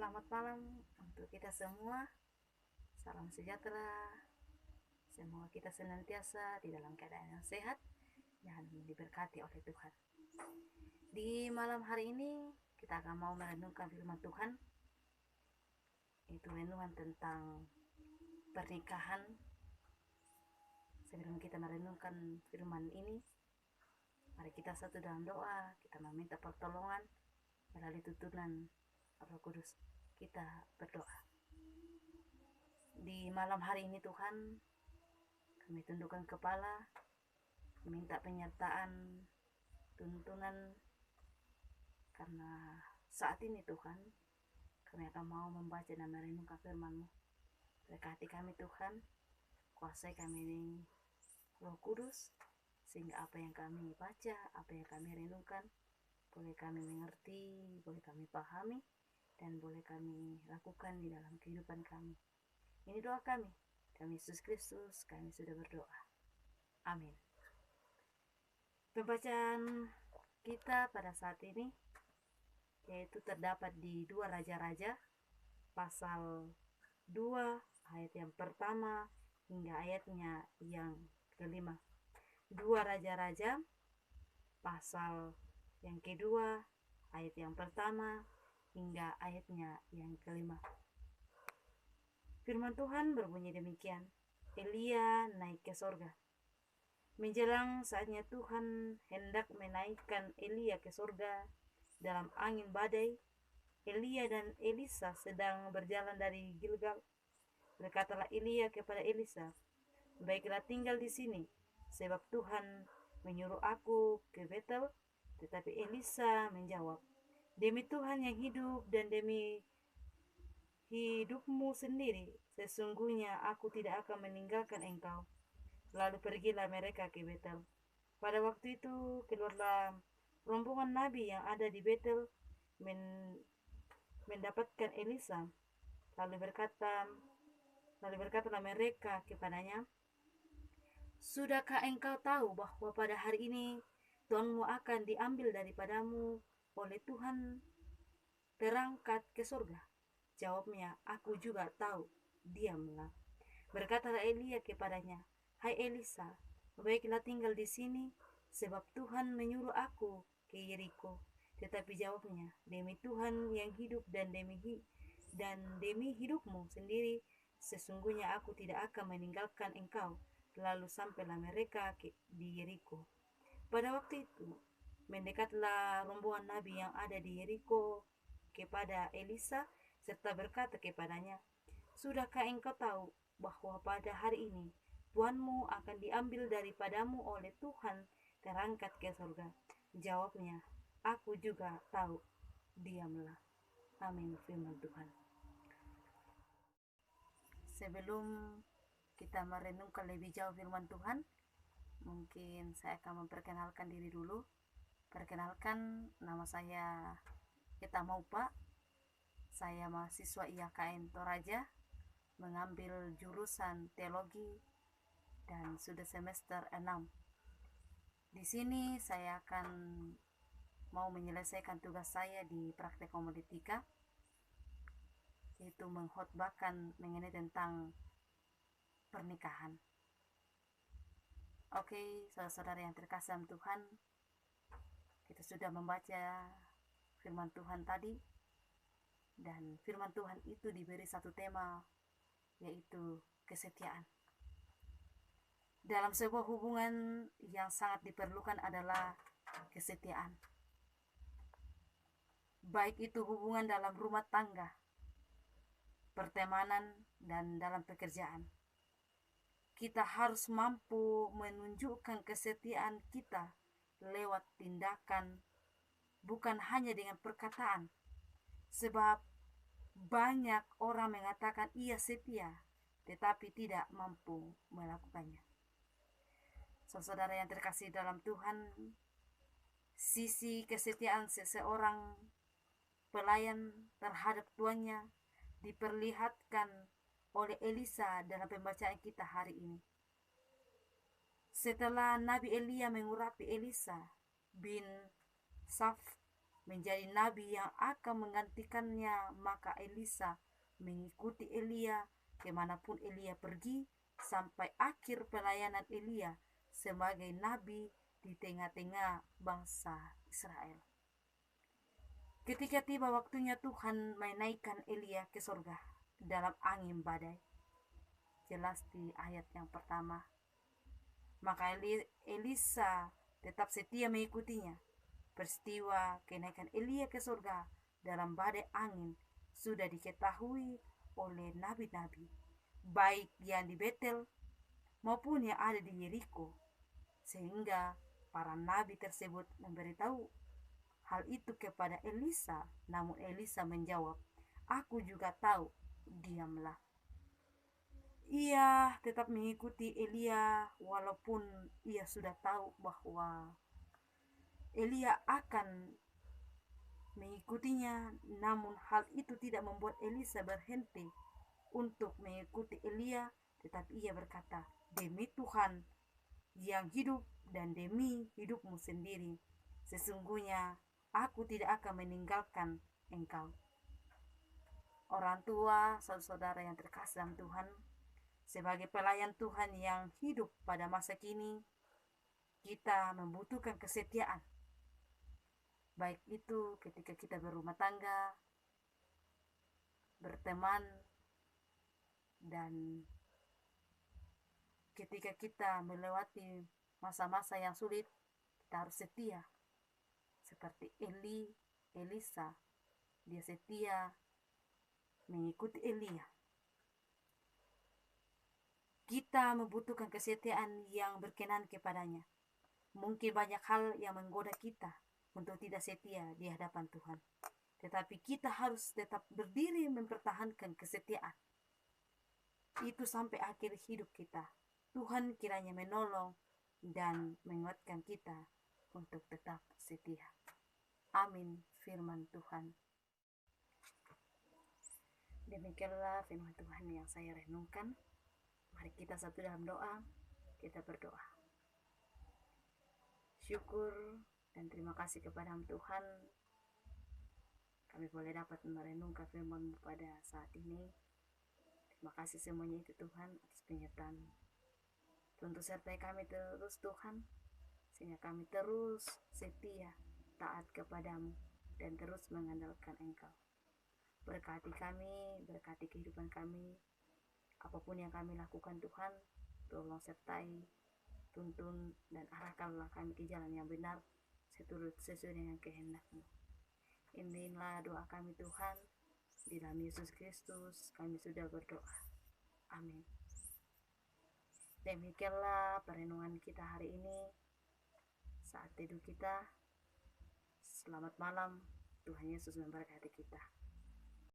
Selamat malam untuk kita semua. Salam sejahtera. Semoga kita senantiasa di dalam keadaan yang sehat dan diberkati oleh Tuhan. Di malam hari ini kita akan mau merenungkan firman Tuhan. Itu renungan tentang pernikahan. Sebelum kita merenungkan firman ini, mari kita satu dalam doa. Kita meminta pertolongan melalui tuntunan Roh Kudus. Kita berdoa. Di malam hari ini Tuhan, kami tundukkan kepala, minta penyertaan, tuntunan, karena saat ini Tuhan, kami akan mau membaca dan merenungkan firman-Mu. Berkati kami Tuhan, kuasai kami ini Roh Kudus, sehingga apa yang kami baca, apa yang kami renungkan, boleh kami mengerti, boleh kami pahami, dan boleh kami lakukan di dalam kehidupan kami. Ini doa kami. Kami Yesus Kristus, kami sudah berdoa. Amin. Pembacaan kita pada saat ini yaitu terdapat di 2 Raja-Raja pasal 2 ayat yang pertama hingga ayatnya yang kelima. 2 Raja-Raja pasal yang kedua ayat yang pertama hingga ayatnya yang kelima. Firman Tuhan berbunyi demikian. Elia naik ke sorga. Menjelang saatnya Tuhan hendak menaikkan Elia ke sorga dalam angin badai, Elia dan Elisa sedang berjalan dari Gilgal. Berkatalah Elia kepada Elisa, "Baiklah tinggal di sini, sebab Tuhan menyuruh aku ke Betel." Tetapi Elisa menjawab, "Demi Tuhan yang hidup dan demi hidupmu sendiri, sesungguhnya aku tidak akan meninggalkan engkau." Lalu pergilah mereka ke Betel. Pada waktu itu keluarlah rombongan nabi yang ada di Betel mendapatkan Elisa. Lalu berkatalah mereka kepadanya, "Sudahkah engkau tahu bahwa pada hari ini Tuhanmu akan diambil daripadamu oleh Tuhan terangkat ke surga?" Jawabnya, "Aku juga tahu." Diamlah. Berkatalah Elia kepadanya, "Hai Elisa, baiklah tinggal di sini, sebab Tuhan menyuruh aku ke Yeriko." Tetapi jawabnya, "Demi Tuhan yang hidup dan demi hidupmu sendiri, sesungguhnya aku tidak akan meninggalkan engkau." Lalu sampailah mereka di Yeriko. Pada waktu itu, mendekatlah rombongan nabi yang ada di Yeriko kepada Elisa serta berkata kepadanya, "Sudahkah engkau tahu bahwa pada hari ini Tuanmu akan diambil daripadamu oleh Tuhan terangkat ke surga?" Jawabnya, "Aku juga tahu." Diamlah. Amin. Firman Tuhan. Sebelum kita merenungkan lebih jauh firman Tuhan, mungkin saya akan memperkenalkan diri dulu. Perkenalkan, nama saya Eta Maupa. Saya mahasiswa IAKN Toraja, mengambil jurusan teologi dan sudah semester 6. Di sini saya akan mau menyelesaikan tugas saya di praktek homiletika, yaitu mengkhotbahkan mengenai tentang pernikahan. Oke, saudara-saudara yang terkasih dalam Tuhan, kita sudah membaca firman Tuhan tadi, dan firman Tuhan itu diberi satu tema, yaitu kesetiaan. Dalam sebuah hubungan yang sangat diperlukan adalah kesetiaan. Baik itu hubungan dalam rumah tangga, pertemanan, dan dalam pekerjaan. Kita harus mampu menunjukkan kesetiaan kita lewat tindakan, bukan hanya dengan perkataan. Sebab banyak orang mengatakan ia setia, tetapi tidak mampu melakukannya. Saudara yang terkasih dalam Tuhan, sisi kesetiaan seseorang pelayan terhadap tuannya diperlihatkan oleh Elisa dalam pembacaan kita hari ini. Setelah Nabi Elia mengurapi Elisa bin Saf menjadi nabi yang akan menggantikannya, maka Elisa mengikuti Elia kemanapun Elia pergi sampai akhir pelayanan Elia sebagai nabi di tengah-tengah bangsa Israel. Ketika tiba waktunya, Tuhan menaikkan Elia ke surga dalam angin badai. Jelas di ayat yang pertama. Maka Elisa tetap setia mengikutinya. Peristiwa kenaikan Elia ke surga dalam badai angin sudah diketahui oleh nabi-nabi, baik yang di Betel maupun yang ada di Yeriko, sehingga para nabi tersebut memberitahu hal itu kepada Elisa. Namun Elisa menjawab, "Aku juga tahu, diamlah." Ia tetap mengikuti Elia walaupun ia sudah tahu bahwa Elia akan mengikutinya. Namun hal itu tidak membuat Elisa berhenti untuk mengikuti Elia, tetapi ia berkata, "Demi Tuhan yang hidup dan demi hidupmu sendiri, sesungguhnya aku tidak akan meninggalkan engkau." Orang tua, saudara yang terkasih dalam Tuhan, sebagai pelayan Tuhan yang hidup pada masa kini, kita membutuhkan kesetiaan. Baik itu ketika kita berumah tangga, berteman, dan ketika kita melewati masa-masa yang sulit, kita harus setia. Seperti Elisa, dia setia mengikuti Elia. Kita membutuhkan kesetiaan yang berkenan kepadanya. Mungkin banyak hal yang menggoda kita untuk tidak setia di hadapan Tuhan. Tetapi kita harus tetap berdiri mempertahankan kesetiaan itu sampai akhir hidup kita. Tuhan kiranya menolong dan menguatkan kita untuk tetap setia. Amin, firman Tuhan. Demikianlah firman Tuhan yang saya renungkan. Mari kita satu dalam doa, kita berdoa. Syukur dan terima kasih kepada Tuhan, kami boleh dapat merenungkan firman-Mu pada saat ini. Terima kasih semuanya itu Tuhan atas penyertaan. Tuntun sertai kami terus Tuhan, sehingga kami terus setia, taat kepadamu, dan terus mengandalkan Engkau. Berkati kami, berkati kehidupan kami, apapun yang kami lakukan Tuhan, tolong sertai, tuntun, dan arahkanlah kami ke jalan yang benar, sesuai dengan kehendak-Mu. Inilah doa kami Tuhan, di dalam Yesus Kristus kami sudah berdoa. Amin. Demikianlah perenungan kita hari ini, saat teduh kita. Selamat malam, Tuhan Yesus memberkati kita.